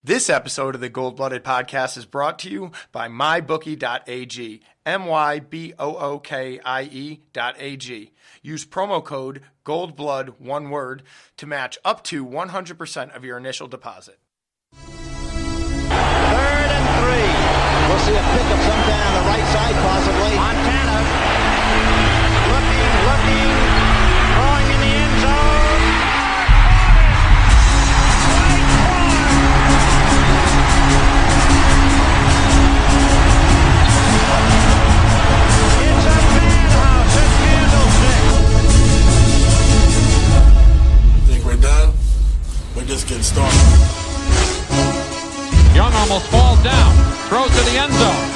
This episode of the Gold Blooded Podcast is brought to you by mybookie.ag, mybookie.ag. Use promo code GOLDBLOOD, one word, to match up to 100% of your initial deposit. 3rd and 3. We'll see a pickup sometime on the right side, possibly. Montana looking, throwing in the end zone. We're just getting started. Young almost falls down, throws to the end zone.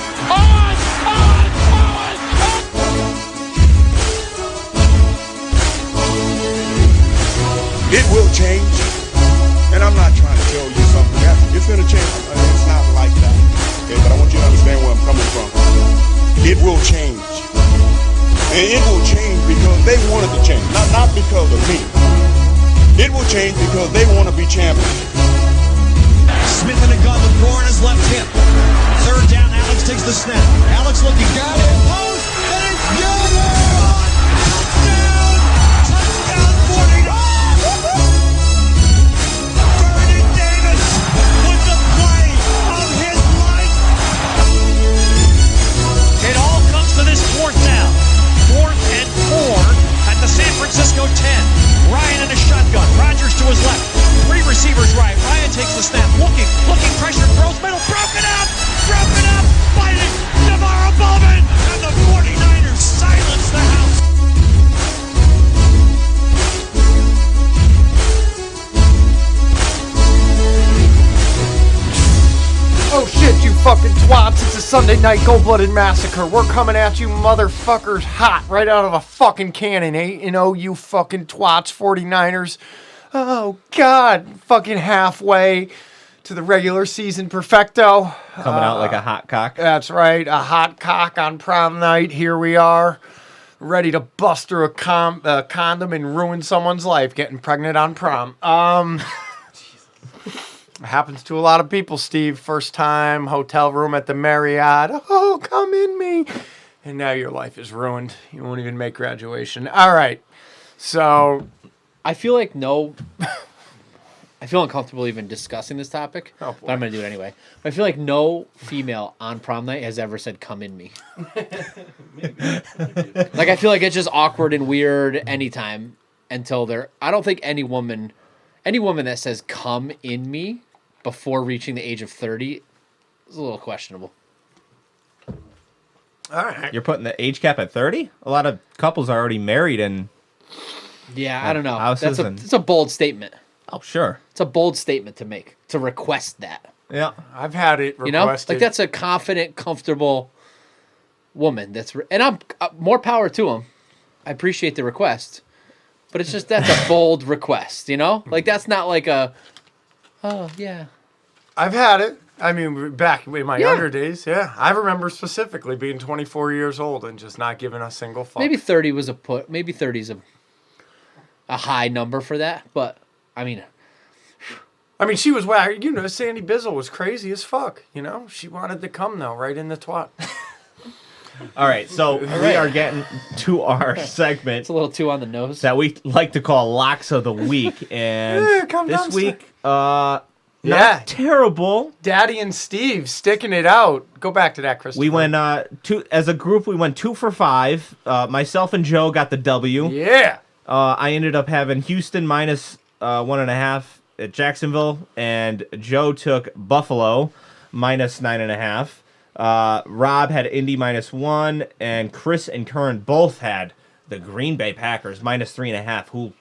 It will change, and I'm not trying to tell you something. It's going to change. It's not like that. Okay, but I want you to understand where I'm coming from. It will change, and it will change because they wanted to change, not because of me. It will change because they want to be champions. Smith in the gun, the throw on his left hip. 3rd down, Alex takes the snap. Alex looking, got it, post, and it's good! Touchdown, 40. Vernon Davis with the play of his life. It all comes to this 4th down. 4th and 4 at the San Francisco 10. Ryan in a shotgun. Rodgers to his left. 3 receivers right. Ryan takes the snap. Looking, pressure, throws middle. Broken up! Fighting! Navarro Bowman! And the 49ers silence the house. Oh shit, you fucking twats. It's a Sunday night Gold-Blooded Massacre. We're coming at you motherfuckers hot right out of a fucking cannon, 8-0, you fucking twats, 49ers. Oh god, fucking halfway to the regular season perfecto. Coming out like a hot cock. That's right, a hot cock on prom night. Here we are, ready to bust through a condom and ruin someone's life, getting pregnant on prom. Happens to a lot of people, Steve. First time, hotel room at the Marriott. Oh, come in me. And now your life is ruined. You won't even make graduation. All right. So I feel like I feel uncomfortable even discussing this topic, but I'm going to do it anyway. I feel like no female on prom night has ever said, come in me. Like, I feel like it's just awkward and weird anytime until I don't think any woman that says, come in me before reaching the age of 30 is a little questionable. all right. You're putting the age cap at 30? A lot of couples are already married and... Yeah, I don't know. Houses It's a bold statement. Oh, sure. It's a bold statement to make, to request that. Yeah. I've had it requested. You know? Like, that's a confident, comfortable woman. And I'm more power to them. I appreciate the request. But it's just, that's a bold request, you know? Like, that's not like oh, yeah. I've had it. I mean, back in my younger days, yeah. I remember specifically being 24 years old and just not giving a single fuck. Maybe 30 was maybe 30 is a high number for that, but, I mean, she was, Sandy Bizzle was crazy as fuck, you know? She wanted to come, though, right in the twat. All right, so we are getting to our segment. It's a little too on the nose. That we like to call Locks of the Week. And this week, not terrible. Daddy and Steve sticking it out. Go back to that, Christopher. We went, as a group, we went 2 for 5. Myself and Joe got the W. Yeah. I ended up having Houston minus 1.5 at Jacksonville, and Joe took Buffalo minus 9.5. Rob had Indy minus 1, and Chris and Curran both had the Green Bay Packers minus 3.5, who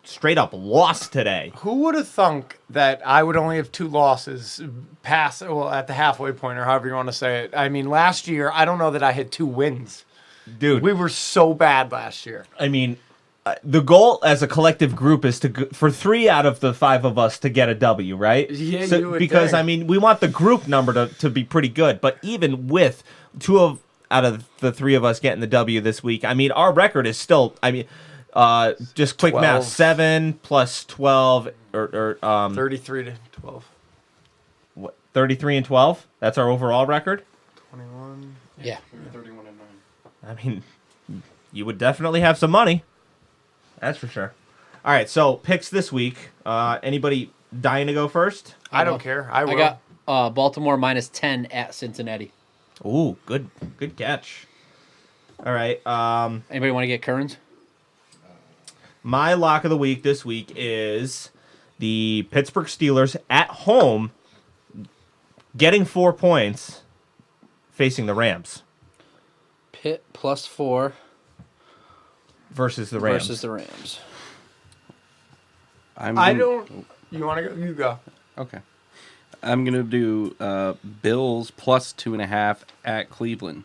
straight up lost today. Who would have thunk that I would only have 2 losses at the halfway point, or however you want to say it? I mean, last year, I don't know that I had 2 wins. Dude. We were so bad last year. I mean, the goal as a collective group is for 3 out of the 5 of us to get a W, right? Yeah, so, you would because think. I mean, we want the group number to be pretty good, but even with 2 out of the 3 of us getting the W this week, I mean, our record is still, I mean, just quick 12. math, 7 plus 12 or 33 to 12. 33-12. That's our overall record. 21. Yeah. 31 and 9. I mean, you would definitely have some money. That's for sure. All right, so picks this week. Anybody dying to go first? I don't care. I will. I got Baltimore -10 at Cincinnati. Ooh, good catch. All right. Anybody want to get Kearns? My lock of the week this week is the Pittsburgh Steelers at home getting 4 points facing the Rams Pitt +4 versus the Rams. versus the Rams. I don't. You want to go? You go. Okay. I'm going to do Bills +2.5 at Cleveland.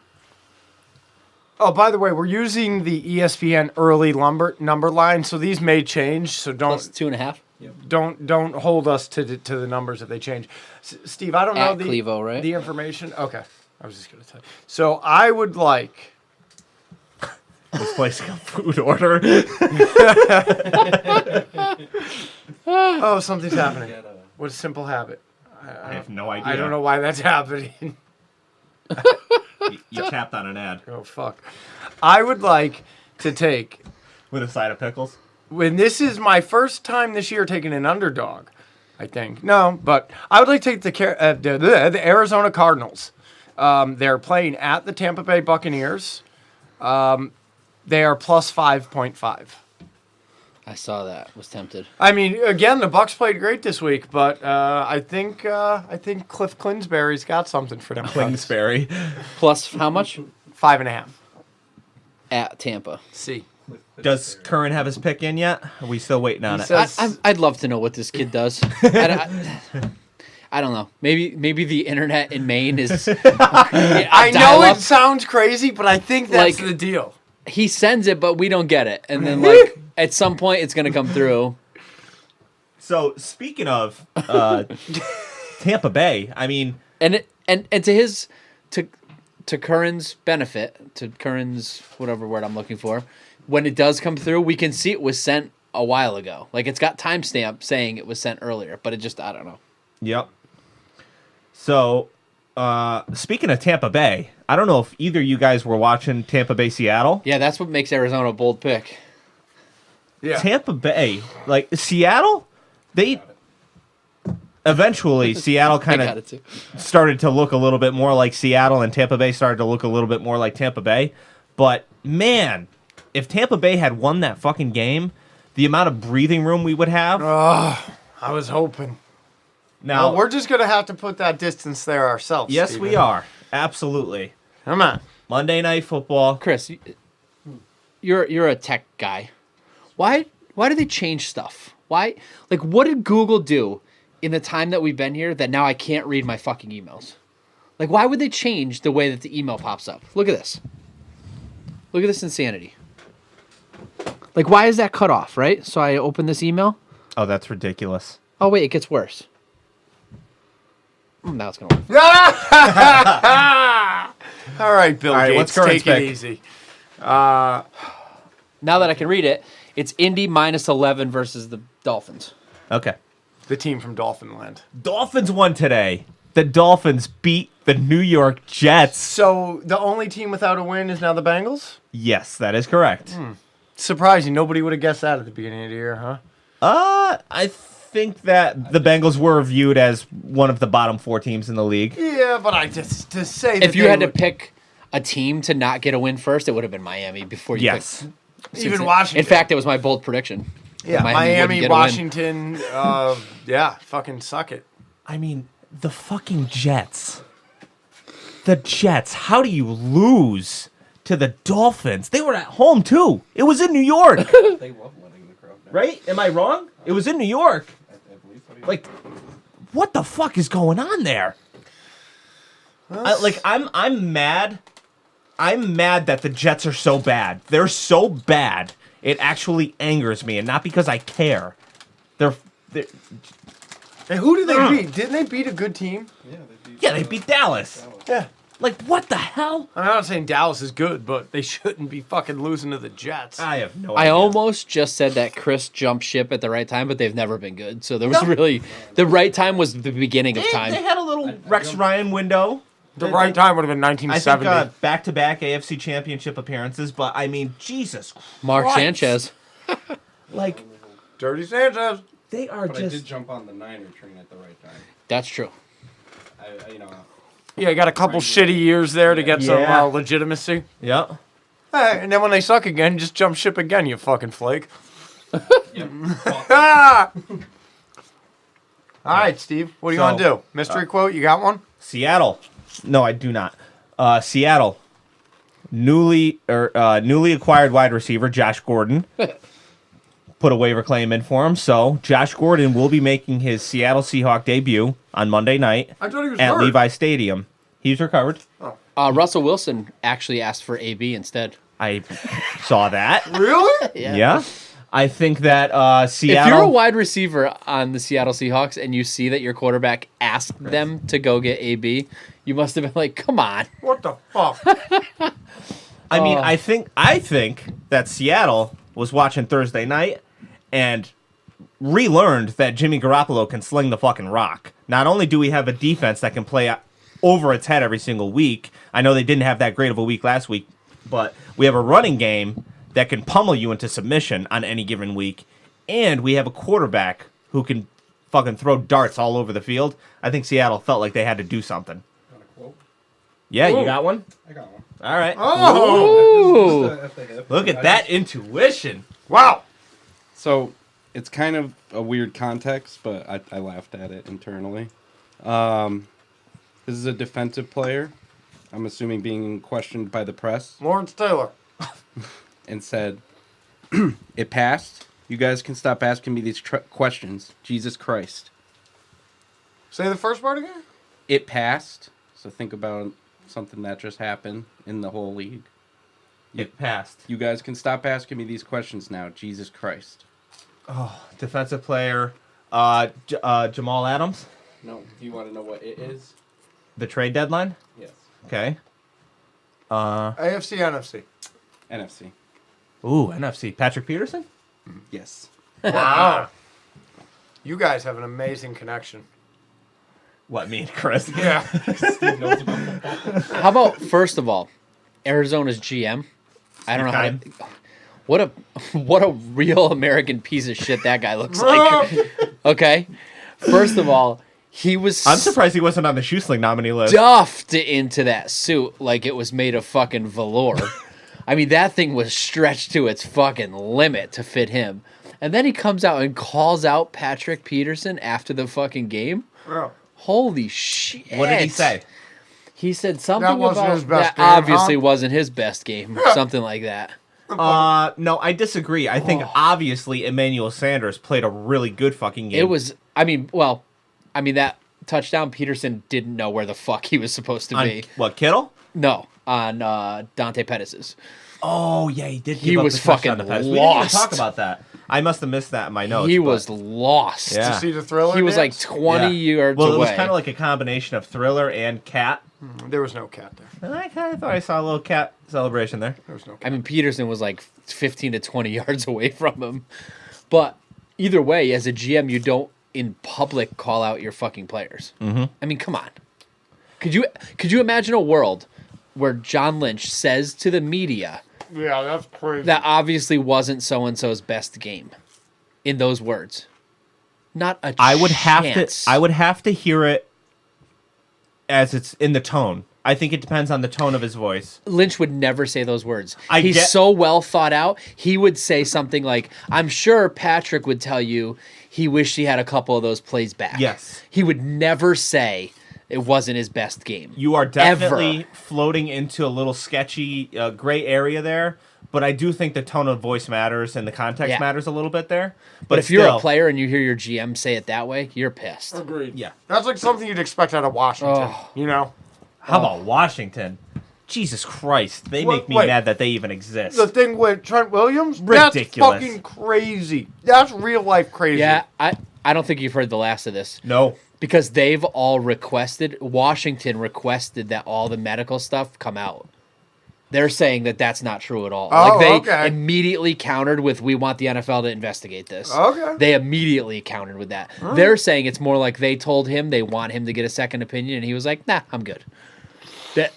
Oh, by the way, we're using the ESPN early number line, so these may change. So don't +2.5. don't hold us to the numbers if they change. Steve, I don't know At the Clevo, right? the information. Okay, I was just gonna tell you. So I would like. This place got food order. Oh, something's happening. What's a simple habit? I have no idea. I don't know why that's happening. You tapped on an ad Oh fuck! I would like to take. with a side of pickles. When this is my first time this year taking an underdog, I think. No, but I would like to take the Arizona Cardinals. They're playing at the Tampa Bay Buccaneers. They are +5.5. I saw that. Was tempted. I mean, again, the Bucs played great this week, but I think Cliff Clinsbury's got something for them. Kingsbury. Plus how much? 5.5. At Tampa. See. Does Curran have his pick in yet? Are we still waiting on it? I'd love to know what this kid does. I don't know. Maybe the internet in Maine is. I know it sounds crazy, but I think that's Like- the deal. He sends it, but we don't get it, and then like at some point it's gonna come through. So speaking of Tampa Bay, I mean, And to his to Curran's benefit, to Curran's whatever word I'm looking for, when it does come through, we can see it was sent a while ago. Like it's got timestamp saying it was sent earlier, but it just I don't know. yep. So speaking of Tampa Bay, I don't know if either of you guys were watching Tampa Bay Seattle. Yeah, that's what makes Arizona a bold pick. Yeah. Tampa Bay, like Seattle, they eventually Seattle kind I got of it too. started to look a little bit more like Seattle, and Tampa Bay started to look a little bit more like Tampa Bay. But man, if Tampa Bay had won that fucking game, the amount of breathing room we would have. I was hoping. Now Well, we're just gonna have to put that distance there ourselves. yes, Steven. we are absolutely Come on. Monday Night Football. Chris, you're a tech guy. Why do they change stuff? Why what did Google do in the time that we've been here that now I can't read my fucking emails? Like why would they change the way that the email pops up? Look at this. Look at this insanity. Like why is that cut off, right? So I open this email. Oh, that's ridiculous. Oh wait, it gets worse. Now it's gonna work. All right, Bill All right, Gates, what's Curran's take it pick? easy. Now that I can read it, it's Indy -11 versus the Dolphins. Okay. The team from Dolphinland. Dolphins won today. The Dolphins beat the New York Jets. So the only team without a win is now the Bengals? Yes, that is correct. Surprising. Nobody would have guessed that at the beginning of the year, huh? I think that the Bengals were viewed as one of the bottom 4 teams in the league. Yeah, but I just to say If that you they had to would- pick a team to not get a win first, it would have been Miami before you Yes. picked even Washington. In fact, it was my bold prediction. yeah, wouldn't Miami, get a win. Washington, yeah, fucking suck it. I mean, the fucking Jets. The Jets. How do you lose to the Dolphins? They were at home, too. It was in New York. They love letting the crowd down. Right? Am I wrong? It was in New York. I believe so. Like, what the fuck is going on there? I'm mad. I'm mad that the Jets are so bad. They're so bad. It actually angers me, and not because I care. They're And who did they beat? Didn't they beat a good team? Yeah, they beat yeah, they beat Dallas. Yeah. Like, what the hell? I'm not saying Dallas is good, but they shouldn't be fucking losing to the Jets. I have no I idea. almost just said that Chris jumped ship at the right time, but they've never been good. So there was really the right time was the beginning of time. They had a little Rex Ryan window. The right time would have been I think 1970. back-to-back AFC Championship appearances, but I mean, Jesus Mark Christ. Sanchez. Like, Dirty Sanchez. they are But I just... did jump on the Niner train at the right time. That's true. Yeah, got a couple shitty years there to get some Yeah. legitimacy. Yep. Hey, and then when they suck again, just jump ship again, you fucking flake. Ah! All right, Steve. What do you want to do? Mystery quote? You got one? Seattle. No, I do not. Seattle. Newly acquired wide receiver Josh Gordon put a waiver claim in for him. So Josh Gordon will be making his Seattle Seahawk debut on Monday night I thought he was at hurt. Levi Stadium. He's recovered. Russell Wilson actually asked for AB instead. I saw that. Really? Yeah. I think that Seattle. If you're a wide receiver on the Seattle Seahawks and you see that your quarterback asked them to go get AB, you must have been like, "Come on." What the fuck? I mean, I think that Seattle was watching Thursday night and relearned that Jimmy Garoppolo can sling the fucking rock. Not only do we have a defense that can play over its head every single week, I know they didn't have that great of a week last week, but we have a running game that can pummel you into submission on any given week, and we have a quarterback who can fucking throw darts all over the field. I think Seattle felt like they had to do something. Got a quote? Yeah, you got one? I got one. All right. Oh! Ooh. Look at that intuition. Wow. So it's kind of a weird context, but I laughed at it internally. This is a defensive player. I'm assuming being questioned by the press, Lawrence Taylor. and said, "It passed. You guys can stop asking me these questions. Jesus Christ. Say the first part again? It passed." So think about something that just happened in the whole league. It passed. You guys can stop asking me these questions now. Jesus Christ. Defensive player, Jamal Adams. No. Do you want to know what it is? The trade deadline. Yes. Okay. AFC, NFC. NFC. Ooh, NFC. Patrick Peterson. Yes. Wow. You guys have an amazing connection. What, me and Chris? Yeah. How about first of all, Arizona's GM? I don't know how. Steve What a real American piece of shit that guy looks like. Okay, first of all, he was I'm surprised he wasn't on the shoe sling nominee list. stuffed into that suit like it was made of fucking velour. I mean, that thing was stretched to its fucking limit to fit him. And then he comes out and calls out Patrick Peterson after the fucking game. Yeah. Holy shit! What did he say? He said something That wasn't about his best that game, obviously huh? wasn't his best game, or something like that. No, I disagree. I think obviously Emmanuel Sanders played a really good fucking game. It was, that touchdown, Peterson didn't know where the fuck he was supposed to on be. what, Kittle? No, on Dante Pettis's. Oh yeah, he did. He give up was the touchdown fucking to Pettis. We didn't even lost. talk about that. I must have missed that in my notes. He but- was lost. Yeah. Did you see the Thriller He was like dance? 20 yards Well, away. it was kind of like a combination of Thriller and Cat. There was no cat there. And I kind of thought I saw a little Cat celebration there. There was no cat. I mean, Peterson was like 15 to 20 yards away from him. But either way, as a GM, you don't in public call out your fucking players. Mm-hmm. I mean, come on. Could you imagine a world where John Lynch says to the media Yeah, that's crazy. that obviously wasn't so and so's best game in those words? Not a I would chance. have to hear it as it's in the tone. I think it depends on the tone of his voice. Lynch would never say those words. I He's get- so well thought out. He would say something like, I'm sure Patrick would tell you he wished he had a couple of those plays back. Yes. He would never say it wasn't his best game. You are definitely Ever. floating into a little sketchy gray area there, but I do think the tone of voice matters and the context Yeah. matters a little bit there. But if you're still- a player and you hear your GM say it that way, you're pissed. Agreed. Yeah. That's like something you'd expect out of Washington. Oh. You know? How about Washington? Jesus Christ, they make me Wait. mad that they even exist. The thing with Trent Williams? Ridiculous. That's fucking crazy. That's real life crazy. Yeah, I don't think you've heard the last of this. No. Because they've all requested, Washington requested that all the medical stuff come out. They're saying that that's not true at all. Oh, like they okay. immediately countered with, we want the NFL to investigate this. Okay. They immediately countered with that. They're saying it's more like they told him they want him to get a second opinion, and he was like, nah, I'm good.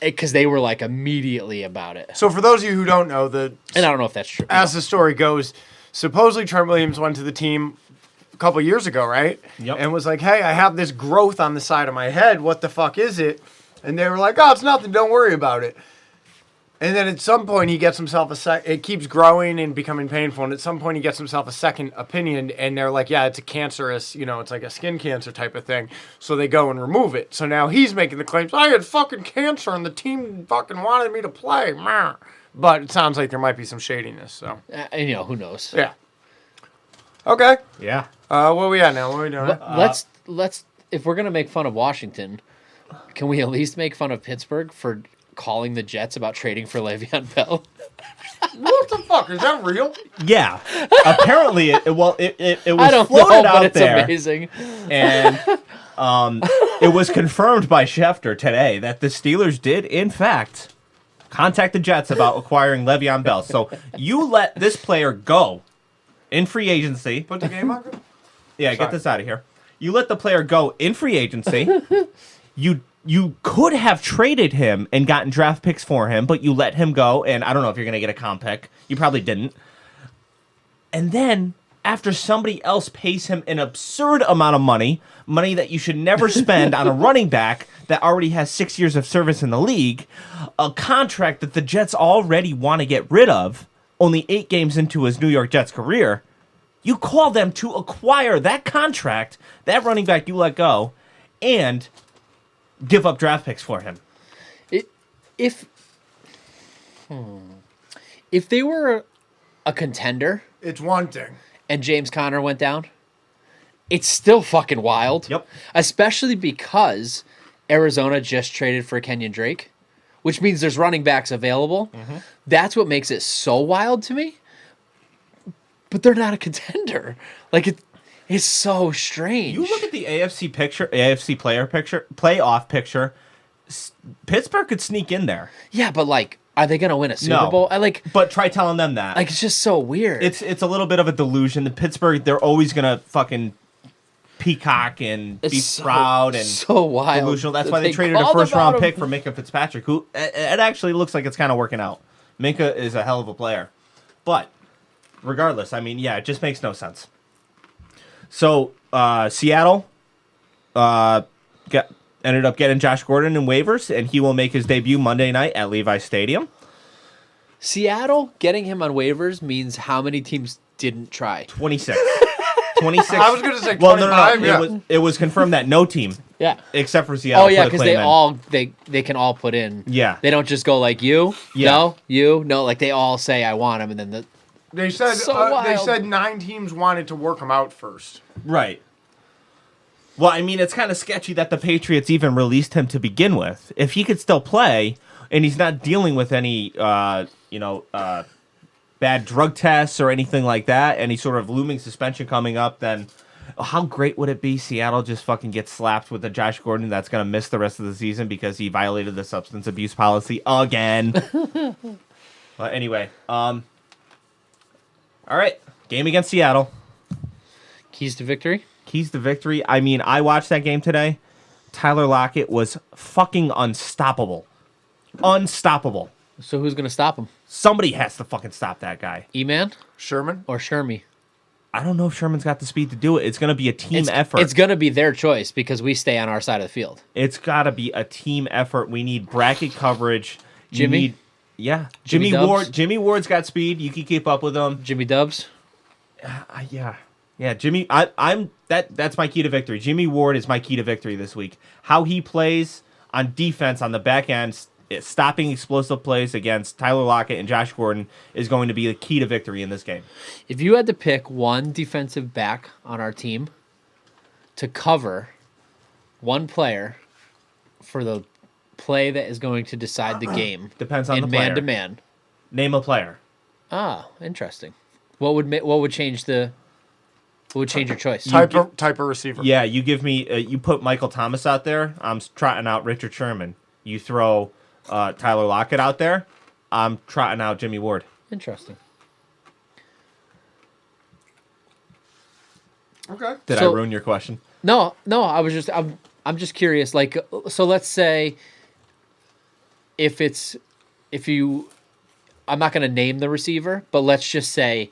Because they were like immediately about it. So for those of you who don't know, And I don't know if that's true. as the story goes, supposedly Trent Williams went to the team a couple years ago, right? Yep. And was like, hey, I have this growth on the side of my head. What the fuck is it? And they were like, oh, it's nothing. Don't worry about it. And then at some point he gets himself it keeps growing and becoming painful. And at some point he gets himself a second opinion and they're like, yeah, it's a cancerous, it's like a skin cancer type of thing. So they go and remove it. So now he's making the claims, I had fucking cancer and the team fucking wanted me to play. Meh. But it sounds like there might be some shadiness. So, And, who knows? yeah. Okay. Yeah. Where we at now? What are we doing? Let's if we're gonna make fun of Washington, can we at least make fun of Pittsburgh for calling the Jets about trading for Le'Veon Bell? What the fuck? Is that real? Yeah. Apparently, it was I don't floated know, out but it's there, amazing. and it was confirmed by Schefter today that the Steelers did, in fact, contact the Jets about acquiring Le'Veon Bell. So you let this player go in free agency. Put the game on? Yeah, Sorry. get this out of here. You let the player go in free agency. You could have traded him and gotten draft picks for him, but you let him go, and I don't know if you're going to get a comp pick. You probably didn't. And then, after somebody else pays him an absurd amount of money that you should never spend on a running back that already has 6 years of service in the league, a contract that the Jets already want to get rid of, only 8 games into his New York Jets career, you call them to acquire that contract, that running back you let go, and give up draft picks for him. If they were a contender It's one thing. and James Conner went down, it's still fucking wild. Yep. Especially because Arizona just traded for Kenyon Drake, which means there's running backs available. That's what makes it so wild to me. But they're not a contender. Like it's so strange. You look at the AFC playoff picture. Pittsburgh could sneak in there. Yeah, but like, are they gonna win a Super Bowl? But try telling them that. Like it's just so weird. It's a little bit of a delusion. The Pittsburgh, they're always gonna fucking peacock and be proud and so wild. delusional. That's why they traded a first round pick for Minka Fitzpatrick, who it actually looks like it's kind of working out. Minka is a hell of a player, but regardless, I mean, yeah, it just makes no sense. So Seattle ended up getting Josh Gordon in waivers, and he will make his debut Monday night at Levi's Stadium. Seattle getting him on waivers means how many teams didn't try? 26. 26. I was going to say 25. Well, no. Yeah. It was confirmed that no team, Yeah. except for Seattle. Oh yeah, put a because they claim in. all they can all put in. Yeah. They don't just go like you. Yeah. No, you. No, like they all say I want him, and then They said So they wild. said 9 teams wanted to work him out first. Right. Well, I mean, it's kind of sketchy that the Patriots even released him to begin with. If he could still play, and he's not dealing with any, bad drug tests or anything like that, any sort of looming suspension coming up, then how great would it be Seattle just fucking gets slapped with a Josh Gordon that's going to miss the rest of the season because he violated the substance abuse policy again. But anyway, all right, game against Seattle. keys to victory. Keys to victory. I mean, I watched that game today. Tyler Lockett was fucking unstoppable. Unstoppable. So who's gonna stop him? Somebody has to fucking stop that guy. E-Man Sherman? or Shermy? I don't know if Sherman's got the speed to do it. It's going to be a team effort. It's gonna be their choice because we stay on our side of the field. It's got to be a team effort. We need bracket coverage. You Jimmy? need- yeah. Jimmy Jimmy Dubs? Ward. Jimmy Ward's got speed. You can keep up with him. Jimmy Dubs. Yeah. Yeah, Jimmy, that's my key to victory. Jimmy Ward is my key to victory this week. How he plays on defense on the back end, stopping explosive plays against Tyler Lockett and Josh Gordon is going to be the key to victory in this game. If you had to pick one defensive back on our team to cover one player for the play that is going to decide the game, Depends on in the player. man to man. Name a player. Ah, interesting. What would change the What would change your choice? Type of receiver. Yeah, you give me you put Michael Thomas out there. I'm trotting out Richard Sherman. You throw Tyler Lockett out there. I'm trotting out Jimmy Ward. Interesting. Okay. Did I So- ruin your question? No. I'm just curious. Like, so let's say I'm not going to name the receiver, but let's just say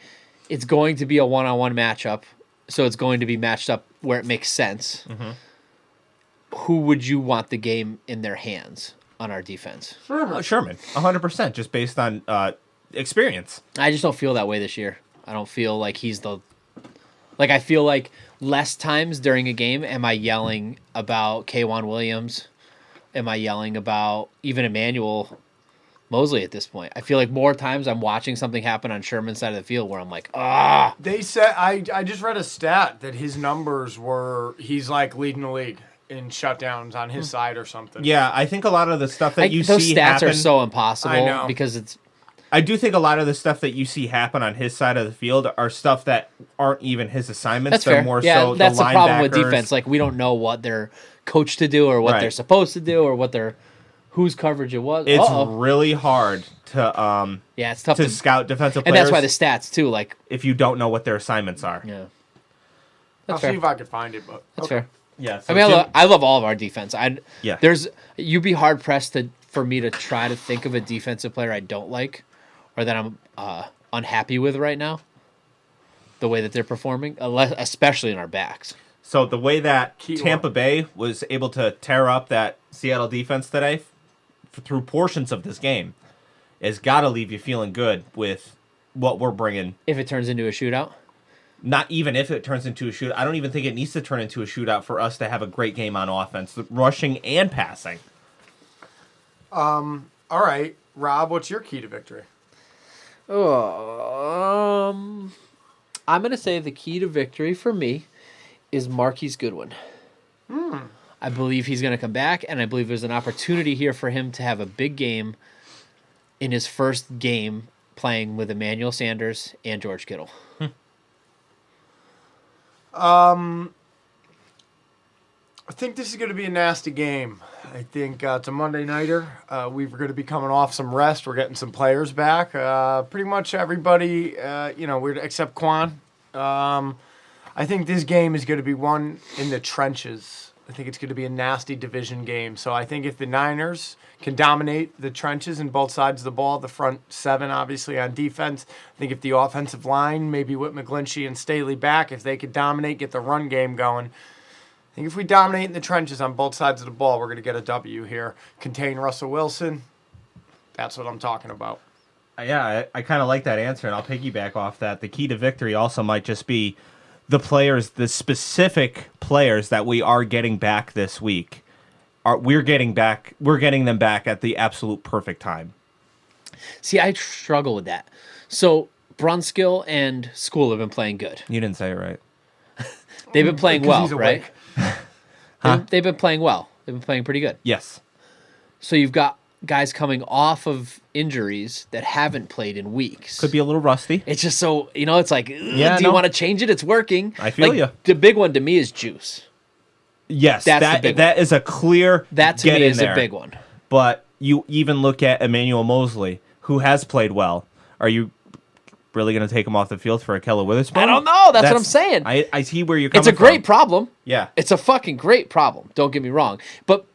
it's going to be a one-on-one matchup. So it's going to be matched up where it makes sense. Mm-hmm. Who would you want the game in their hands on our defense? Sherman, 100%, just based on experience. I just don't feel that way this year. I don't feel like he's like, I feel like less times during a game am I yelling about K'Wan Williams? Am I yelling about even Emmanuel Mosley at this point? I feel like more times I'm watching something happen on Sherman's side of the field where I'm like, ah. They said I just read a stat that his numbers were he's like leading the league in shutdowns on his side or something. Yeah, I think a lot of the stuff that you those see stats happen, are so impossible I know. because it's I do think a lot of the stuff that you see happen on his side of the field are stuff that aren't even his assignments. that's They're fair. more Yeah, so that's the the problem with linebackers. defense. Like we don't know what they're coached to do or what Right. they're supposed to do or what they're whose coverage it was. It's Uh-oh. really hard to Yeah, it's tough to to scout defensive and players that's why the stats too. Like, if you don't know what their assignments are. yeah, I'll that's see fair. if I could find it, but That's okay. fair. Yeah, I mean, I love all of our defense. Yeah. You'd be hard pressed for me to try to think of a defensive player I don't like, or that I'm unhappy with right now. The way that they're performing, especially in our backs. So the way that Keyword. Tampa Bay was able to tear up that Seattle defense today through portions of this game has got to leave you feeling good with what we're bringing. If it turns into a shootout, Not even if it turns into a shootout. I don't even think it needs to turn into a shootout for us to have a great game on offense, rushing and passing. All right, Rob, what's your key to victory? I'm gonna say the key to victory for me is Marquise Goodwin. I believe he's gonna come back, and I believe there's an opportunity here for him to have a big game in his first game playing with Emmanuel Sanders and George Kittle. I think this is going to be a nasty game. I think it's a Monday nighter. We're going to be coming off some rest. We're getting some players back. Pretty much everybody, except Quan. I think this game is going to be one in the trenches. I think it's going to be a nasty division game. So I think if the Niners can dominate the trenches in both sides of the ball, the front seven obviously on defense, I think if the offensive line, maybe with McGlinchey and Staley back, if they could dominate, get the run game going, I think if we dominate in the trenches on both sides of the ball, we're going to get a W here. Contain Russell Wilson. That's what I'm talking about. Yeah, I kind of like that answer, and I'll piggyback off that. The key to victory also might just be the players, the specific players that we are getting back this week. We're getting them back at the absolute perfect time. See, I struggle with that. So Brunskill and School have been playing good. You didn't say it right. They've been playing Because well, he's right? awake. They've been playing well. They've been playing pretty good. Yes. So you've got guys coming off of injuries that haven't played in weeks. Could be a little rusty. It's just so, it's like, Yeah, do you want to change it? It's working. I feel Like, ya. The big one to me is Juice. Yes, That's the big that is a clear That to get me in is there. a big one. But you even look at Emmanuel Mosley, who has played well. Are you really going to take him off the field for Akella Witherspoon? I don't know. That's what I'm saying. I see where you're coming It's a from. great problem. Yeah. It's a fucking great problem. Don't get me wrong.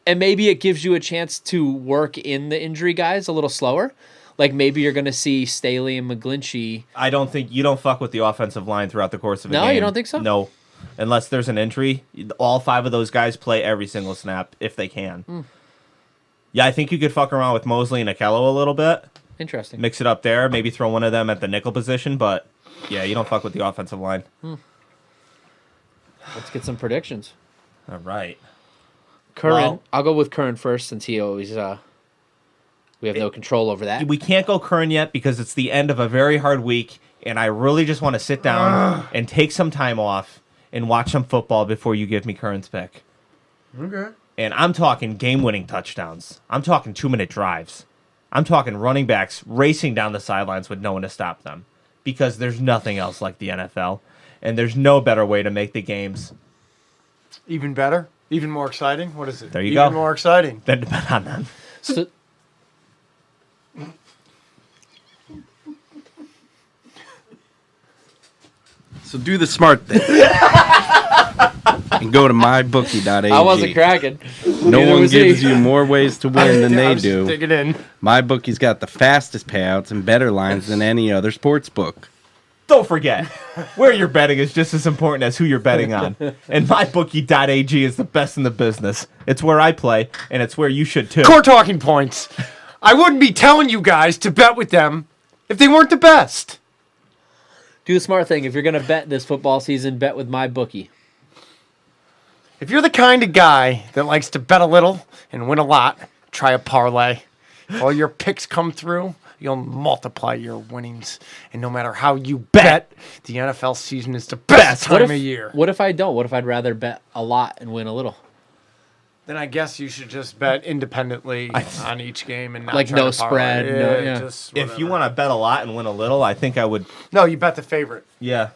And maybe it gives you a chance to work in the injury guys a little slower. Like maybe you're going to see Staley and McGlinchey. I don't think you don't fuck with the offensive line throughout the course of a No, game. you don't think so? No. Unless there's an injury, all five of those guys play every single snap if they can. Yeah, I think you could fuck around with Mosley and Akello a little bit. Interesting. Mix it up there. Maybe throw one of them at the nickel position, but yeah, you don't fuck with the offensive line. Let's get some predictions. All right. Curran. Well- I'll go with Curran first since he always we have no control over that. We can't go Curran yet because it's the end of a very hard week, and I really just want to sit down and take some time off and watch some football before you give me Curran's pick. Okay. And I'm talking game-winning touchdowns. I'm talking 2-minute drives. I'm talking running backs racing down the sidelines with no one to stop them because there's nothing else like the NFL. And there's no better way to make the games Even better? Even more exciting? What is it? There you Even go. more exciting. than to bet on them. So, So do the smart thing. And go to mybookie.ag. I wasn't cracking. No Neither one was gives he. you more ways to win than I they was do. Dig it in. MyBookie's got the fastest payouts and better lines than any other sports book. Don't forget, where you're betting is just as important as who you're betting on. And mybookie.ag is the best in the business. It's where I play, and it's where you should too. Core talking points. I wouldn't be telling you guys to bet with them if they weren't the best. Do the smart thing. If you're going to bet this football season, bet with my bookie. If you're the kind of guy that likes to bet a little and win a lot, try a parlay. If all your picks come through, you'll multiply your winnings. And no matter how you bet, the NFL season is the best time of year. What if I don't? What if I'd rather bet a lot and win a little? Then I guess you should just bet independently on each game and not Like try no to parlay. spread, no- yeah. Just If you whatever. want to bet a lot and win a little, I think I would. No, you bet the favorite. Yeah,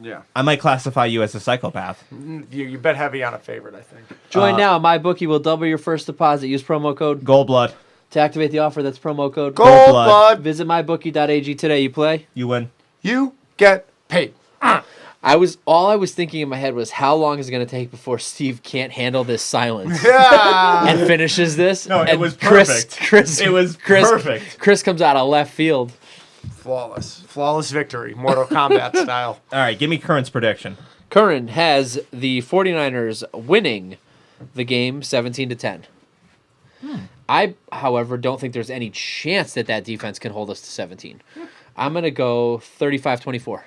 Yeah. I might classify you as a psychopath. You bet heavy on a favorite, I think. Join now. My bookie will double your first deposit. Use promo code Gold blood, to activate the offer. That's promo code Gold blood. blood. Visit mybookie.ag today. You play? you win. You get paid. All I was thinking in my head was how long is it going to take before Steve can't handle this silence Yeah. and finishes this? No, it and was perfect. Chris, It was perfect. Chris comes out of left field. Flawless victory. Mortal Kombat style. All right, give me Curran's prediction. Curran has the 49ers winning the game 17-10. I, however, don't think there's any chance that defense can hold us to 17. I'm going to go 35-24.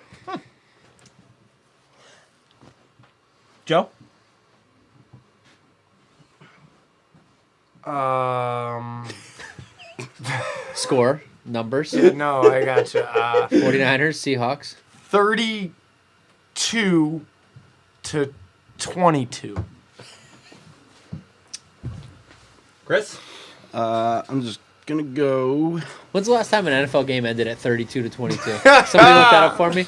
Joe? Score, numbers, No, I got you. 49ers, Seahawks. 32 to 22. Chris? I'm just going to go. When's the last time an NFL game ended at 32 to 22? Somebody look that up for me.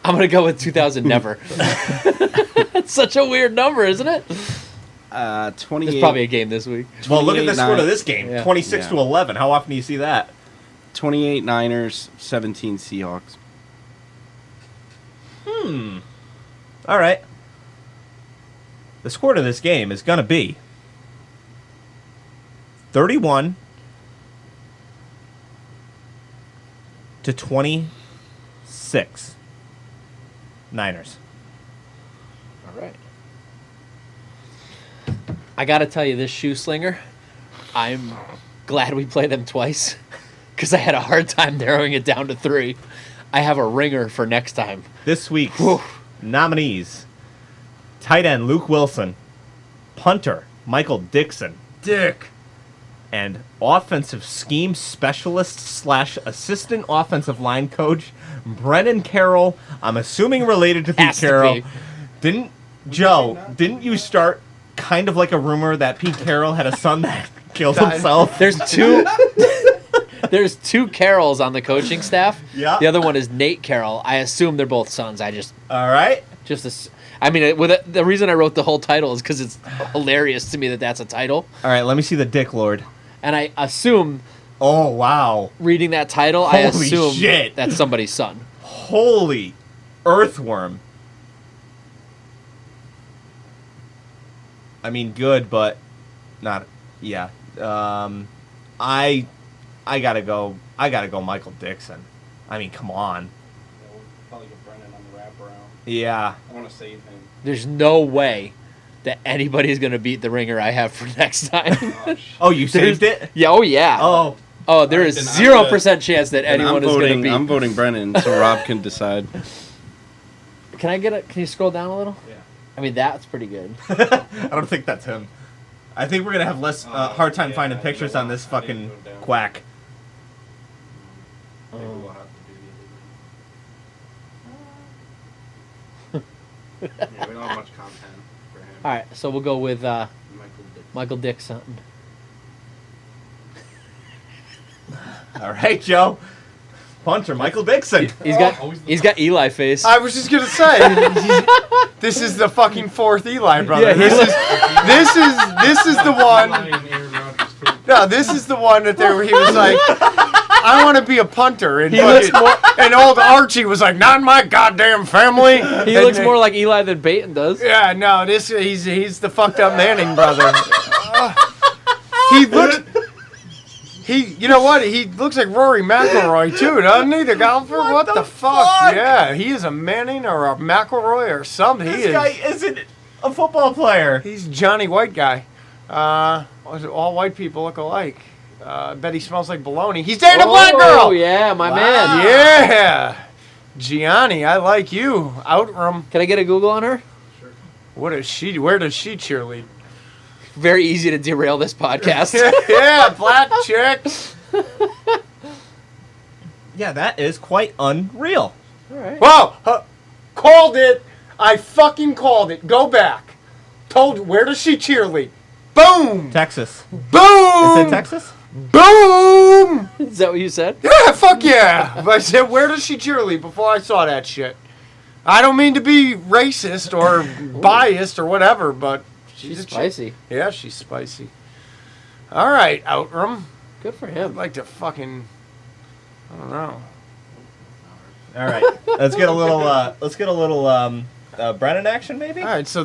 I'm going to go with 2000 never. That's such a weird number, isn't it? 28. There's probably a game this week. Well, look at the 28-9. score of this game. Yeah. 26 to 11. How often do you see that? 28 Niners, 17 Seahawks. All right. The score to this game is going to be 31 to 26. Niners. All right. I got to tell you, this shoe slinger, I'm glad we played them twice because I had a hard time narrowing it down to 3. I have a ringer for next time. This week's nominees: tight end Luke Wilson, punter Michael Dixon, Dick. and offensive scheme specialist / assistant offensive line coach Brennan Carroll. I'm assuming related to Pete Has to Carroll. be. Didn't you start kind of like a rumor that Pete Carroll had a son that killed himself? There's two. There's 2 Carrolls on the coaching staff. Yeah. The other one is Nate Carroll. I assume they're both sons. I just All right. I mean, the reason I wrote the whole title is because it's hilarious to me that that's a title, All right, let me see the Dick Lord. and I assume Oh, wow. reading that title, I Holy assume shit. that's somebody's son. Holy earthworm. I mean, good, but not. Yeah. I gotta go. I gotta go, Michael Dixon. I mean, come on. Probably get Brennan on the wraparound. Yeah. I want to save him. There's no way that anybody's gonna beat the ringer I have for next time. Oh, you saved it? Yeah. Oh yeah. Oh, There is then I'm 0% chance that anyone is gonna beat. I'm voting Brennan so Rob can decide. Can you scroll down a little? Yeah. I mean, that's pretty good. I don't think that's him. I think we're gonna have less hard time finding pictures on this fucking quack. Maybe we'll have to do the other yeah, we don't have much content for him. All right, so we'll go with Michael Dick. Michael Dixon. All right, Joe. Punter, Michael Dixon. He's got Eli face. I was just gonna say, this is the fucking fourth Eli brother. Yeah, this is the one. No, this is the one that he was like, I want to be a punter, and old Archie was like, not in my goddamn family. He looks more like Eli than Peyton does. Yeah, no, he's the fucked up Manning brother. You know what? He looks like Rory McIlroy too, doesn't he? The golfer. What the fuck? Yeah, he is a Manning or a McIlroy or something. This guy isn't a football player. He's Johnny White guy. All white people look alike. I bet he smells like bologna. He's dating a black girl. Oh yeah, my man. Yeah, Gianni, I like you. Outram. Can I get a Google on her? Sure. Where does she cheerlead? Very easy to derail this podcast. Yeah, black chicks. Yeah, that is quite unreal. All right. Whoa! Called it. I fucking called it. Go back. Told you. Where does she cheerlead? Boom! Texas. Boom! Is it Texas? Boom! Is that what you said? Yeah, fuck yeah. But I said, where does she cheerlead before I saw that shit? I don't mean to be racist or biased or whatever, but she's spicy. Yeah, she's spicy. All right, Outram. Good for I'd him. like to fucking, I don't know. All right, let's get a little Brennan action, maybe. All right, so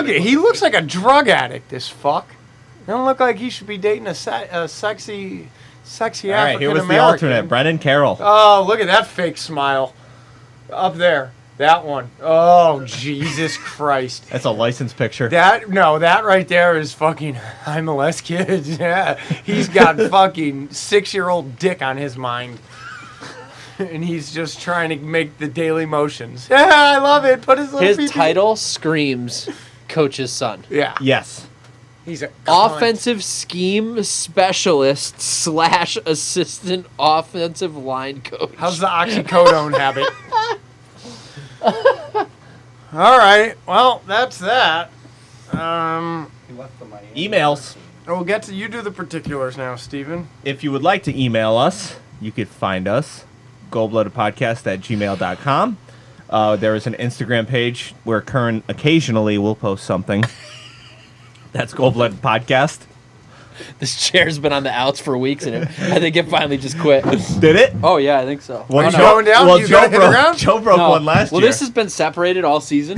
he looks like a drug addict. This fuck. Don't look like he should be dating a sexy All right, here African was the American. alternate, Brennan Carroll. Oh, look at that fake smile. Up there. That one. Oh, Jesus Christ. That's a license picture. That right there is fucking I molest kids. Yeah. He's got fucking 6-year-old dick on his mind. And he's just trying to make the daily motions. Yeah, I love it. Put his little His title screams coach's son. Yeah. Yes. He's a cunt. Offensive scheme specialist / assistant offensive line coach. How's the oxycodone habit? All right. Well, that's that. Emails. We'll get to you. Do the particulars now, Steven. If you would like to email us, you could find us, goldbloodedpodcast@gmail.com. There is an Instagram page where Curran occasionally will post something. That's Gold-Blooded Podcast. This chair's been on the outs for weeks, and I think it finally just quit. Did it? Oh, yeah, I think so. Well, Oh, It's going down? Well, You Joe gotta hit the broke, ground? Joe broke No. one last Well, year. this has been separated all season.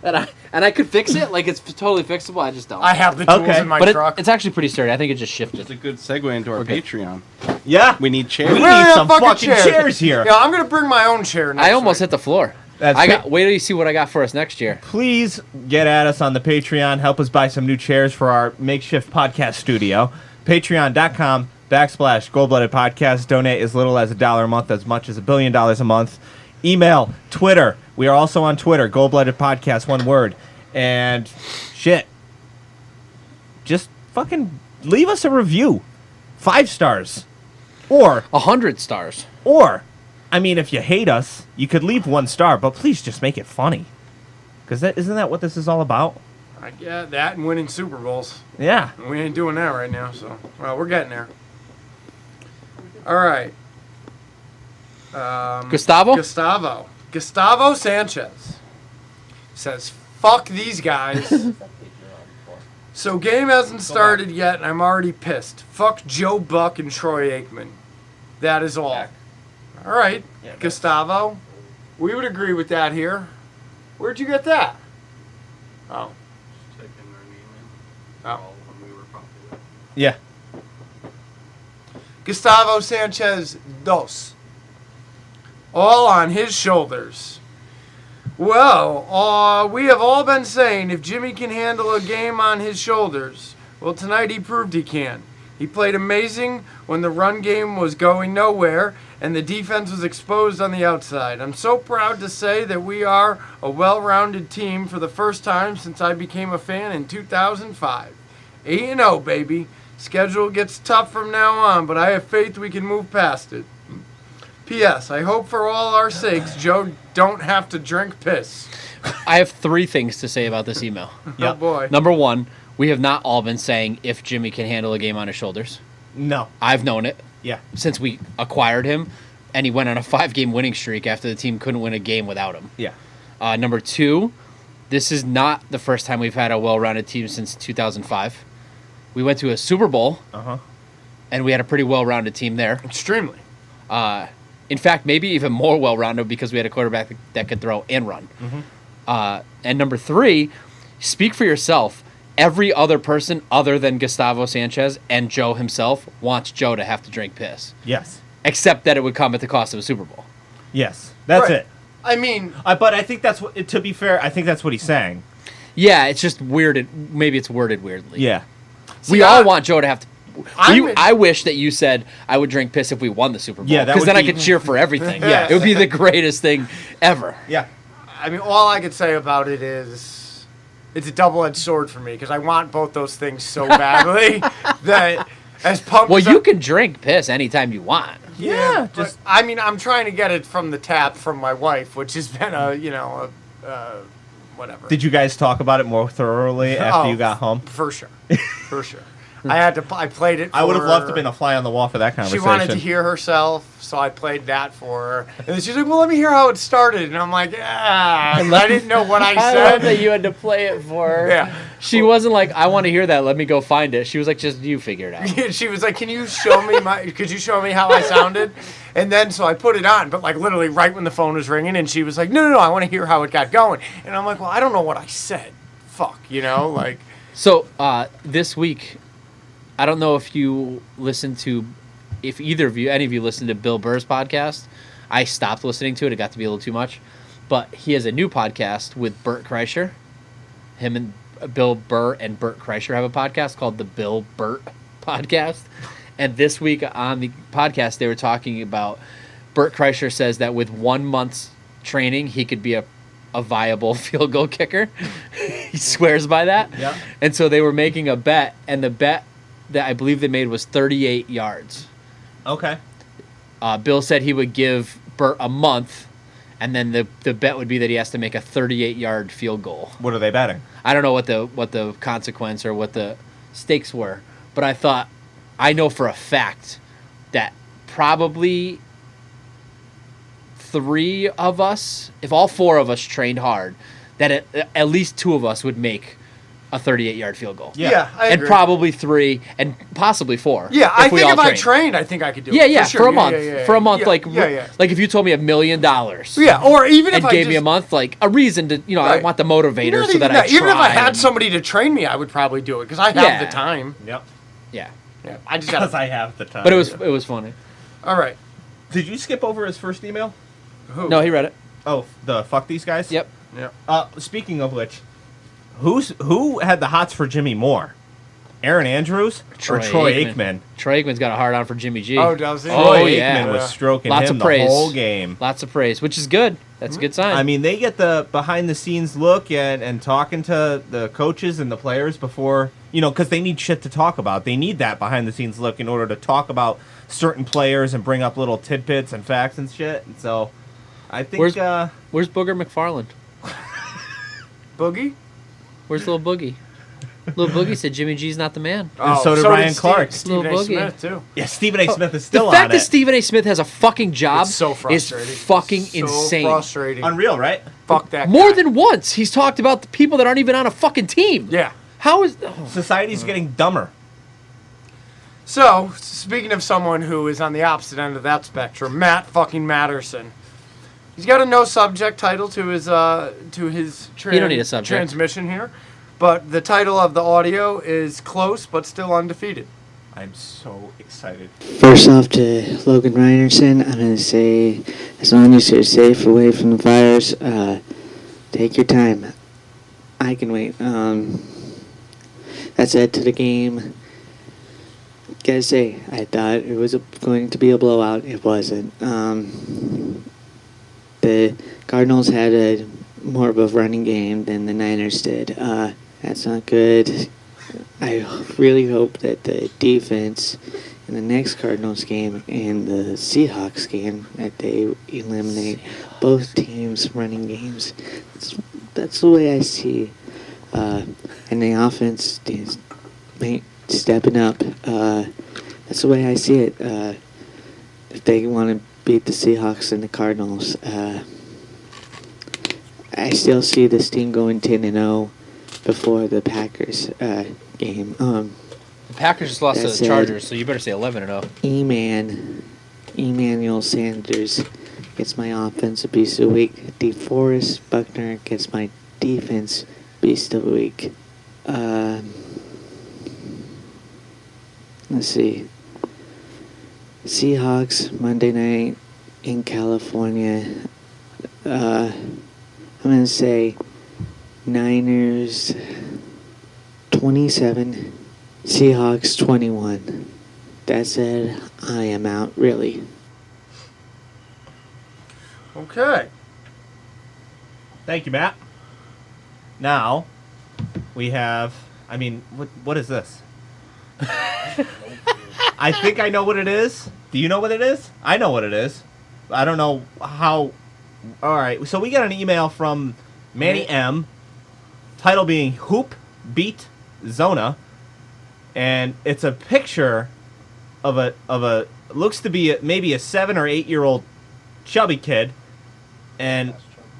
and I could fix it. Like, it's totally fixable. I just don't. I have the tools Okay. in my but truck. it's actually pretty sturdy. I think it just shifted. It's a good segue into our Patreon. Yeah. We need chairs. We Where are need the some fucking chairs here. Yeah, I'm gonna bring my own chair next I almost week. hit the floor. That's Wait till you see what I got for us next year. Please get at us on the Patreon. Help us buy some new chairs for our makeshift podcast studio. Patreon.com/Gold-Blooded Podcast. Donate as little as $1 a month, as much as $1 billion a month. Email, Twitter. We are also on Twitter. Gold-Blooded Podcast, one word. And shit. Just fucking leave us a review. 5 stars. Or 100 stars. I mean, if you hate us, you could leave 1 star, but please just make it funny. Because isn't that what this is all about? I get that and winning Super Bowls. Yeah. We ain't doing that right now, so well, we're getting there. All right. Gustavo? Gustavo Sanchez says, "Fuck these guys." So game hasn't started yet, and I'm already pissed. Fuck Joe Buck and Troy Aikman. That is all. All right, Gustavo. We would agree with that here. Where'd you get that? Oh. Oh. Yeah. Gustavo Sanchez, dos. All on his shoulders. Well, we have all been saying if Jimmy can handle a game on his shoulders, well, tonight he proved he can. He played amazing when the run game was going nowhere and the defense was exposed on the outside. I'm so proud to say that we are a well-rounded team for the first time since I became a fan in 2005. 8-0, baby. Schedule gets tough from now on, but I have faith we can move past it. P.S. I hope for all our sakes Joe don't have to drink piss. I have 3 things to say about this email. Oh, boy. Number 1, we have not all been saying if Jimmy can handle a game on his shoulders. No. I've known it Yeah. since we acquired him. and he went on a 5-game winning streak after the team couldn't win a game without him. Yeah. Number 2, this is not the first time we've had a well-rounded team since 2005. We went to a Super Bowl, and we had a pretty well-rounded team there. Extremely. In fact, maybe even more well-rounded because we had a quarterback that could throw and run. And number 3, speak for yourself. Every other person other than Gustavo Sanchez and Joe himself wants Joe to have to drink piss. Yes. Except that it would come at the cost of a Super Bowl. Yes. That's Right. it. I mean, But I think that's what. To be fair, I think that's what he's saying. Yeah, it's just weirded. Maybe it's worded weirdly. Yeah. We I- all want Joe to have to. I'm- I wish that you said I would drink piss if we won the Super Bowl. Yeah, that because would then I be- could cheer for everything. Yes. It would be the greatest thing ever. Yeah. I mean, all I could say about it is it's a double-edged sword for me because I want both those things so badly that as pumped Well, as you can drink piss anytime you want. Yeah. but, I mean, I'm trying to get it from the tap from my wife, which has been whatever. Did you guys talk about it more thoroughly after you got home? For sure. For sure. I played it for I would have loved to her. have been a fly on the wall for that She conversation. wanted to hear herself, so I played that for her. And then she's like, well, let me hear how it started. And I'm like, I didn't know what I I said. love that you had to play it for her. Yeah. She wasn't like, I want to hear that. Let me go find it. She was like, just you figure it out. She was like, could you show me how I sounded? And then, so I put it on, but like literally right when the phone was ringing, and she was like, no, I want to hear how it got going. And I'm like, well, I don't know what I said. Fuck, like. So this week, I don't know if you listened to, if either of you, any of you listened to Bill Burr's podcast. I stopped listening to it. It got to be a little too much. But he has a new podcast with Bert Kreischer. Him and Bill Burr and Bert Kreischer have a podcast called the Bill Burt Podcast. And this week on the podcast, they were talking about Bert Kreischer says that with 1 month's training, he could be a viable field goal kicker. He swears by that. Yeah. And so they were making a bet, and the bet that I believe they made was 38 yards. Okay. Bill said he would give Bert a month, and then the bet would be that he has to make a 38-yard field goal. What are they betting? I don't know what the consequence or what the stakes were, but I thought, I know for a fact that probably 3 of us, if all 4 of us trained hard, that at least 2 of us would make a 38-yard field goal. Yeah, I and agree. probably 3 and possibly 4. Yeah, I we think all if I trained, I think I could do it. Yeah, for sure. for a month. Yeah, for a month, yeah, like yeah. like if you told me $1 million. Yeah, or even if And I gave just, me a month, like a reason to, I Right. want the motivator Not so that even I that. Even if I try had and- somebody to train me, I would probably do it because I have Yeah. the time. Yep. Yeah. Yeah, I just Because got. I have the time. But it was funny. All right. Did you skip over his first email? Who? No, he read it. Oh, the fuck these guys? Yep. Yeah. Speaking of which, who had the hots for Jimmy Moore? Aaron Andrews or Troy Aikman? Troy Aikman's got a hard on for Jimmy G. Oh, does he? Troy Oh, yeah. Aikman was stroking Lots him of praise. the whole game. Lots of praise, which is good. That's a good sign. I mean, they get the behind-the-scenes look and talking to the coaches and the players before, because they need shit to talk about. They need that behind-the-scenes look in order to talk about certain players and bring up little tidbits and facts and shit. And so, I think... Where's Booger McFarland? Boogie. Where's Little Boogie? Little Boogie said Jimmy G's not the man. And so did Ryan Clark. Stephen A. Little Boogie. Smith too. Yeah, Stephen A. Smith is still The on fact that it. Stephen A. Smith has a fucking job It's so is frustrating. fucking So insane. Frustrating. Unreal, right? Fuck that. More guy. than once, he's talked about the people that aren't even on a fucking team. Yeah. How is... Society's getting dumber. So, speaking of someone who is on the opposite end of that spectrum, Matt fucking Matterson. He's got a no subject title to his You don't need a subject. transmission here, but the title of the audio is Close but Still Undefeated. I'm so excited. First off to Logan Reinerson, I'm going to say, as long as you're safe away from the virus, take your time. I can wait. That's it to the game. Gotta say, I thought it was going to be a blowout. It wasn't. The Cardinals had more of a running game than the Niners did. That's not good. I really hope that the defense in the next Cardinals game and the Seahawks game, that they eliminate both teams' running games. That's the way I see. And the offense is stepping up. That's the way I see it. If they want to beat the Seahawks and the Cardinals. I still see this team going 10-0 before the Packers game. The Packers just lost to the Chargers, so you better say 11-0. Emmanuel Sanders gets my offensive beast of the week. DeForest Buckner gets my defense beast of the week. Let's see. Seahawks Monday night in California. I'm going to say Niners 27, Seahawks 21. That said, I am out, really. Okay. Thank you, Matt. Now, we have... I mean, what is this? I think I know what it is. Do you know what it is? I know what it is. I don't know how... All right, so we got an email from Manny M. Title being Hoop Beat Zona. And it's a picture of a looks to be maybe a 7 or 8 year old chubby kid. And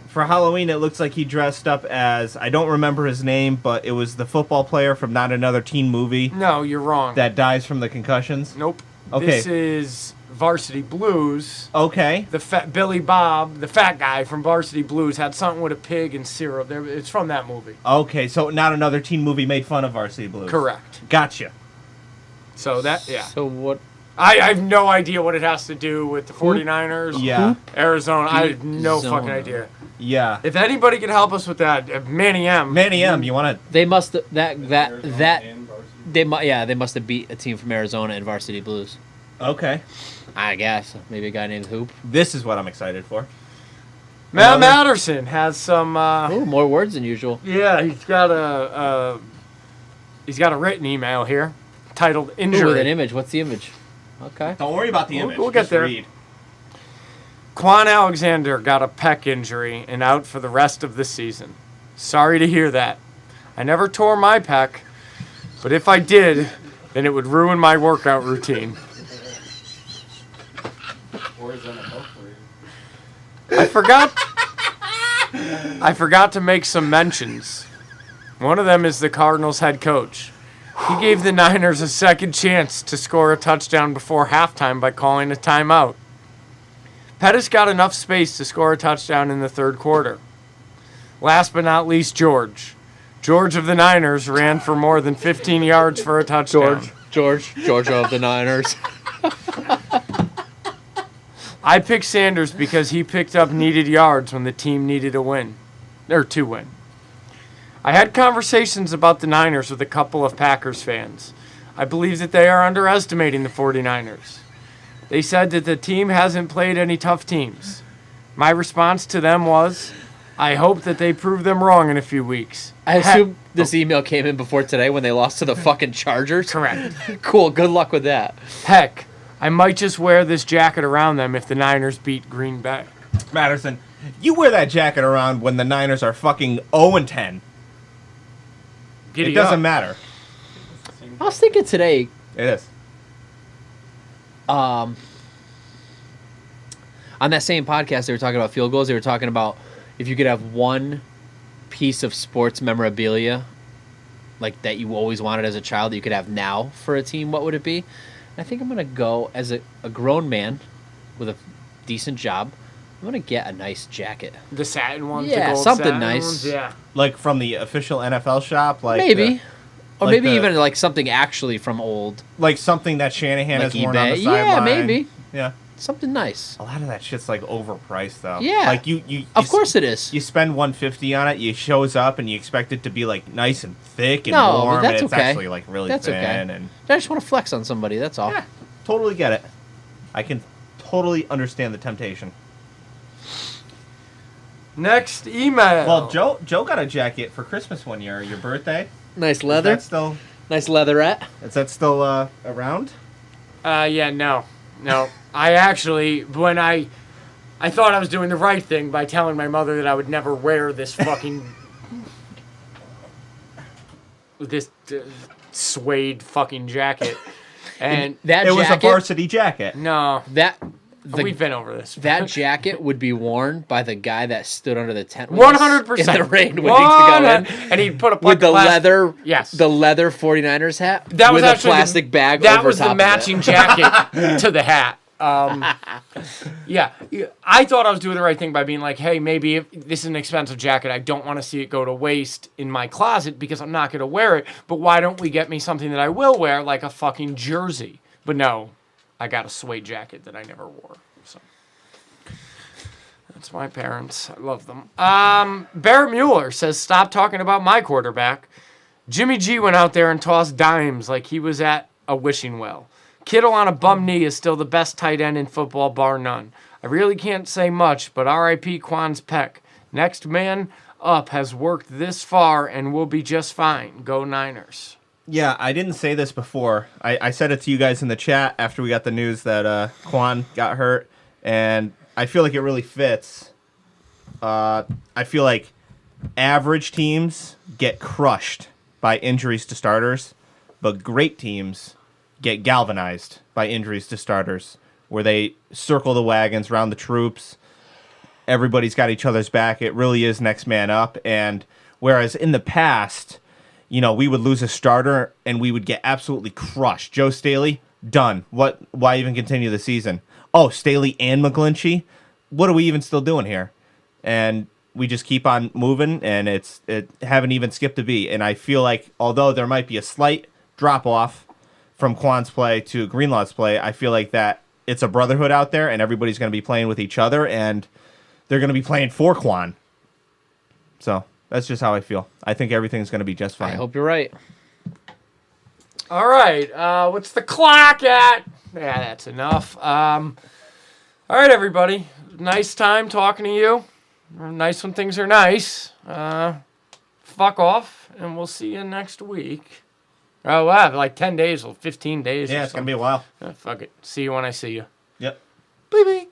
for Halloween, it looks like he dressed up as, I don't remember his name, but it was the football player from Not Another Teen Movie. No, you're wrong. That dies from the concussions. Nope. Okay. This is Varsity Blues. Okay. The fat Billy Bob, the fat guy from Varsity Blues, had something with a pig and syrup. It's from that movie. Okay, so Not Another Teen Movie made fun of Varsity Blues. Correct. Gotcha. So that, yeah. So what? I have no idea what it has to do with the 49ers. Yeah. Arizona. I have no Zona. fucking idea. Yeah. If anybody can help us with that, Manny M. Manny M, you want to... They must they must have beat a team from Arizona in Varsity Blues. Okay. I guess maybe a guy named Hoop. This is what I'm excited for. Matt Matterson has some... Ooh, more words than usual. Yeah, he's got a written email here titled Injury. Ooh, with an image. What's the image? Okay. Don't worry about the image. We'll get Just there. read. Quan Alexander got a pec injury and out for the rest of the season. Sorry to hear that. I never tore my pec, but if I did, then it would ruin my workout routine. I forgot to make some mentions. One of them is the Cardinals head coach. He gave the Niners a second chance to score a touchdown before halftime by calling a timeout. Pettis got enough space to score a touchdown in the third quarter. Last but not least, George. George of the Niners ran for more than 15 yards for a touchdown. Georgia of the Niners. I picked Sanders because he picked up needed yards when the team needed a win, or to win. I had conversations about the Niners with a couple of Packers fans. I believe that they are underestimating the 49ers. They said that the team hasn't played any tough teams. My response to them was, I hope that they prove them wrong in a few weeks. I assume this email came in before today when they lost to the fucking Chargers. Correct. Cool. Good luck with that. Heck, I might just wear this jacket around them if the Niners beat Green Bay. Matterson, you wear that jacket around when the Niners are fucking 0-10. It doesn't matter. I was thinking today, It is. on that same podcast, they were talking about field goals. They were talking about if you could have one piece of sports memorabilia, like that you always wanted as a child, that you could have now for a team, what would it be? And I think I'm going to go as a grown man with a decent job. I'm going to get a nice jacket. The satin ones? Yeah, the gold something satin nice. Ones? Yeah. Like from the official NFL shop? Like Maybe. Or like maybe the- even like something actually from old. Like something that Shanahan Like has worn on the eBay. sideline. Yeah, maybe. Yeah. Something nice. A lot of that shit's like overpriced though. Yeah. Like you Of course it is. You spend $150 on it, you shows up and you expect it to be like nice and thick and No, warm, that's and it's okay. actually like really That's thin okay. and I just want to flex on somebody, that's all. yeah, totally get it. I can totally understand the temptation. Next email. Well, Joe got a jacket for Christmas one year, your birthday. Nice leather. Nice leatherette. Is that still around? Yeah, no. I actually, when I thought I was doing the right thing by telling my mother that I would never wear this fucking, this suede fucking jacket. And It was a varsity jacket. no. That We've been over this. That jacket would be worn by the guy that stood under the tent with 100%. us in the rain waiting to go in. And he'd put a With the leather, yes, the leather 49ers hat that was with actually a plastic bag That over was top the of matching it. jacket to the hat. Yeah, I thought I was doing the right thing by being like, hey, maybe if this is an expensive jacket, I don't want to see it go to waste in my closet because I'm not going to wear it. But why don't we get me something that I will wear, like a fucking jersey? But no, I got a suede jacket that I never wore. So that's my parents. I love them. Barrett Mueller says, stop talking about my quarterback. Jimmy G went out there and tossed dimes like he was at a wishing well. Kittle on a bum knee is still the best tight end in football, bar none. I really can't say much, but R.I.P. Quan's Peck. Next man up has worked this far and will be just fine. Go Niners. Yeah, I didn't say this before. I said it to you guys in the chat after we got the news that Quan got hurt, and I feel like it really fits. I feel like average teams get crushed by injuries to starters, but great teams get galvanized by injuries to starters, where they circle the wagons, round the troops. Everybody's got each other's back. It really is next man up. And whereas in the past, you know, we would lose a starter and we would get absolutely crushed. Joe Staley, done. Why even continue the season? Oh, Staley and McGlinchey? What are we even still doing here? And we just keep on moving, and it haven't even skipped a beat. And I feel like although there might be a slight drop off from Quan's play to Greenlaw's play, I feel like that it's a brotherhood out there, and everybody's going to be playing with each other, and they're going to be playing for Quan. So that's just how I feel. I think everything's going to be just fine. I hope you're right. All right. What's the clock at? Yeah, that's enough. All right, everybody. Nice time talking to you. Nice when things are nice. Fuck off, and we'll see you next week. Oh, wow, like 10 days or 15 days. Yeah, or it's going to be a while. Fuck it. See you when I see you. Yep. Bye-bye.